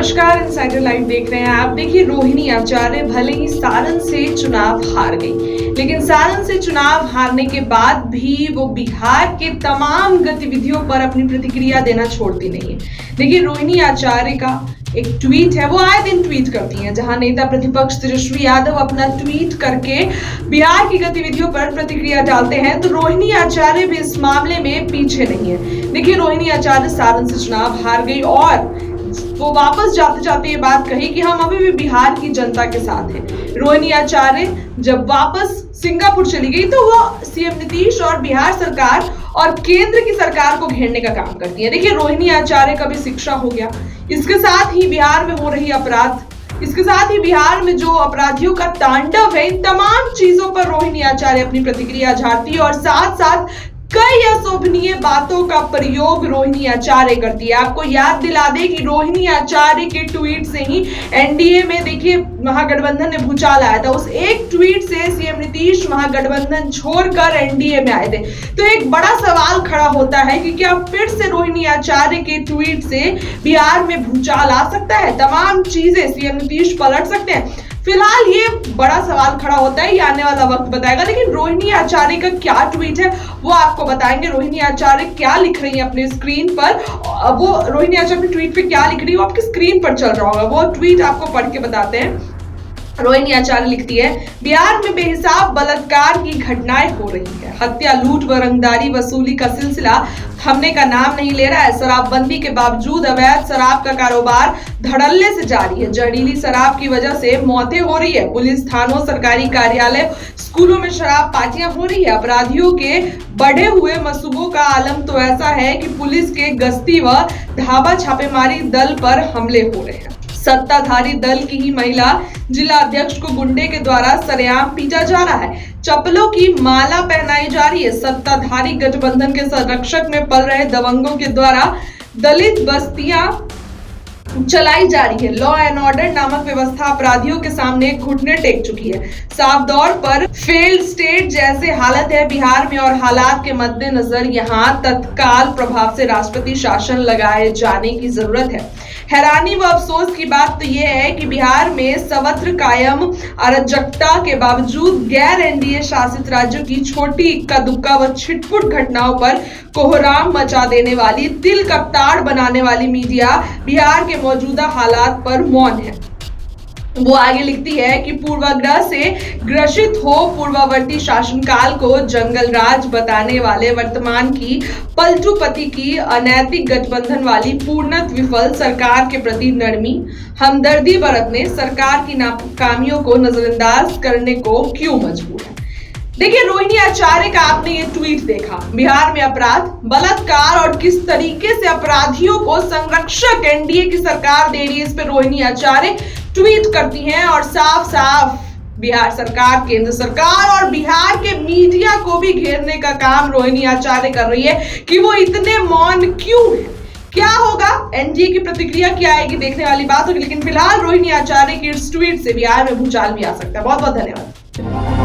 नमस्कार, insider live देख रहे हैं आप। देखिए, रोहिणी आचार्य भले ही सारण से चुनाव हार गई, लेकिन सारण से चुनाव हारने के बाद भी वो बिहार के तमाम गतिविधियों पर अपनी प्रतिक्रिया देना छोड़ती नहीं है। देखिए, रोहिणी आचार्य का एक ट्वीट है, वो आए दिन ट्वीट करती हैं, जहां नेता प्रतिपक्ष तेजस्वी यादव अपना ट्वीट करके बिहार की गतिविधियों पर प्रतिक्रिया डालते हैं, तो रोहिणी आचार्य भी इस मामले में पीछे नहीं है। देखिए, रोहिणी आचार्य सारण से चुनाव हार गई और वो वापस जाते जाते ये बात कही कि हम अभी भी बिहार की जनता के साथ हैं। रोहिणी आचार्य जब वापस सिंगापुर चली गई तो वो सीएम नीतीश और बिहार सरकार और केंद्र की सरकार को घेरने का काम करती है। देखिए, रोहिणी आचार्य का भी शिक्षा हो गया, इसके साथ ही बिहार में हो रही अपराध, इसके साथ ही बिहार में जो अपराधियों का तांडव है, इन तमाम चीजों पर रोहिणी आचार्य अपनी प्रतिक्रिया झाड़ती है और साथ साथ कई अशोभनीय बातों का प्रयोग रोहिणी आचार्य करती है। आपको याद दिला दे कि रोहिणी आचार्य के ट्वीट से ही एनडीए में देखिए महागठबंधन ने भूचाल आया था। उस एक ट्वीट से सीएम नीतीश महागठबंधन छोड़कर एनडीए में आए थे। तो एक बड़ा सवाल खड़ा होता है कि क्या फिर से रोहिणी आचार्य के ट्वीट से बिहार में भूचाल आ सकता है, तमाम चीजें सीएम नीतीश पलट सकते हैं? फिलहाल ये बड़ा सवाल खड़ा होता है, ये आने वाला वक्त बताएगा। लेकिन रोहिणी आचार्य का क्या ट्वीट है वो आपको बताएंगे। रोहिणी आचार्य क्या लिख रही है अपने स्क्रीन पर, वो रोहिणी आचार्य अपने ट्वीट पे क्या लिख रही है वो आपकी स्क्रीन पर चल रहा होगा, वो ट्वीट आपको पढ़ के बताते हैं। रोहिणी आचार्य लिखती है, बिहार में बेहिसाब बलात्कार की घटनाएं हो रही है, हत्या, लूट व रंगदारी वसूली का सिलसिला थमने का नाम नहीं ले रहा है। शराबबंदी के बावजूद अवैध शराब का कारोबार धड़ल्ले से जारी है। जहरीली शराब की वजह से मौतें हो रही है। पुलिस थानों, सरकारी कार्यालय, स्कूलों में शराब पार्टियां हो रही है। अपराधियों के बढ़े हुए मंसूबों का आलम तो ऐसा है कि पुलिस के गश्ती व ढाबा छापेमारी दल पर हमले हो रहे हैं। सत्ताधारी दल की ही महिला जिला अध्यक्ष को गुंडे के द्वारा सरेआम पीटा जा रहा है। चप्पलों की माला पहनाई जा रही है। सत्ताधारी गठबंधन के संरक्षक में पल रहे दबंगों के द्वारा दलित बस्तियां चलाई जा रही है। लॉ एंड ऑर्डर नामक व्यवस्था अपराधियों के सामने घुटने टेक चुकी है। साफ तौर पर फेल्ड स्टेट जैसे हालत है बिहार में और हालात के मद्देनजर यहाँ तत्काल प्रभाव से राष्ट्रपति शासन लगाए जाने की जरूरत है। हैरानी व अफसोस की बात तो यह है कि बिहार में सर्वत्र कायम अराजकता के बावजूद गैर एनडीए शासित राज्यों की छोटी इक्का दुक्का व छिटपुट घटनाओं पर कोहराम मचा देने वाली, दिल का ताड़ बनाने वाली मीडिया बिहार के मौजूदा हालात पर मौन है। वो आगे लिखती है कि पूर्वाग्रह से ग्रसित हो पूर्ववर्ती शासनकाल को जंगल राज बताने वाले वर्तमान की पलटूपति की अनैतिक गठबंधन वाली पूर्णत विफल सरकार के प्रति नरमी हमदर्दी बरतने, सरकार की नाकामियों को नजरअंदाज करने को क्यों मजबूर है? देखिए, रोहिणी आचार्य का आपने ये ट्वीट देखा, बिहार में अपराध, बलात्कार और किस तरीके से अपराधियों को संरक्षक एनडीए की सरकार दे रही है, इस पे रोहिणी आचार्य ट्वीट करती हैं और साफ साफ बिहार सरकार, केंद्र सरकार और बिहार के मीडिया को भी घेरने का काम रोहिणी आचार्य कर रही है कि वो इतने मौन क्यों है। क्या होगा, एनडीए की प्रतिक्रिया क्या आएगी, देखने वाली बात होगी। लेकिन फिलहाल रोहिणी आचार्य की इस ट्वीट से बिहार में भूचाल भी आ सकता है। बहुत बहुत धन्यवाद।